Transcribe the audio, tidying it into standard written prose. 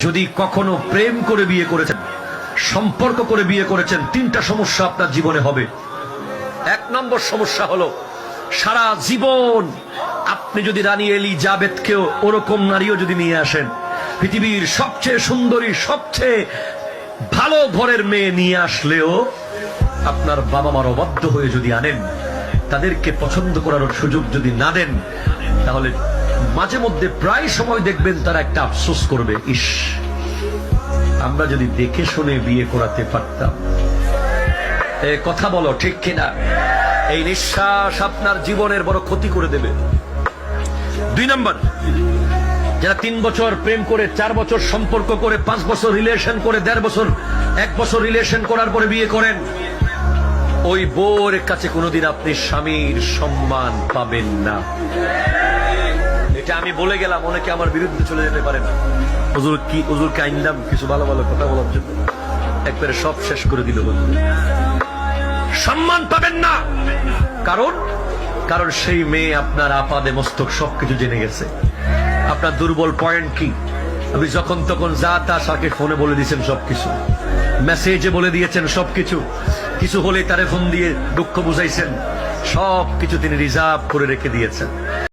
যদি কখনো প্রেম করে বিয়ে করেছেন, সম্পর্ক করে বিয়ে করেছেন, তিনটা সমস্যা আপনার জীবনে হবে। এক নম্বর সমস্যা হলো, সারা জীবন আপনি যদি রানী এলিজাবেথকেও ওরকম নারীও যদি নিয়ে আসেন, পৃথিবীর সবচেয়ে সুন্দরী, সবচেয়ে ভালো ঘরের মেয়ে নিয়ে আসলেও আপনার বাবা মার অবাধ্য হয়ে যদি আনেন, তাদেরকে পছন্দ করার সুযোগ যদি না দেন, তাহলে মাঝে মধ্যে প্রায় সময় দেখবেন তারা একটা আফসোস করবে, ইস, আমরা যদি দেখে শুনে বিয়ে করাতে পারতাম। কথা বলো ঠিক কিনা? এই নিঃশ্বাস আপনার জীবনের বড় ক্ষতি করে দেবে। দুই নম্বর, যারা 3 বছর প্রেম করে, 4 বছর সম্পর্ক করে, 5 বছর রিলেশন করে, 1.5 বছর, 1 বছর রিলেশন করার পরে বিয়ে করেন, ওই বউর কাছে কোনোদিন আপনি স্বামীর সম্মান পাবেন না। এটা আমি বলে গেলাম, অনেকে আমার বিরুদ্ধে চলে যেতে পারেন। হুজুরকে আইনলাম কিছু ভালো ভালো কথা বলার জন্য, একবারে সব শেষ করে দিল। সম্মান পাবেন না। কারণ সেই মেয়ে আপনার আপাদে মস্তক সবকিছু জেনে গেছে। আপনার দুর্বল পয়েন্ট কি? আপনি যখন তখন যা তা তাকে ফোনে বলে দিয়েছেন, সবকিছু মেসেজে বলে দিয়েছেন, সবকিছু। কিছু হলে তারে ফোন দিয়ে দুঃখ বুঝাইছেন, সবকিছু তিনি রিজার্ভ করে রেখে দিয়েছেন।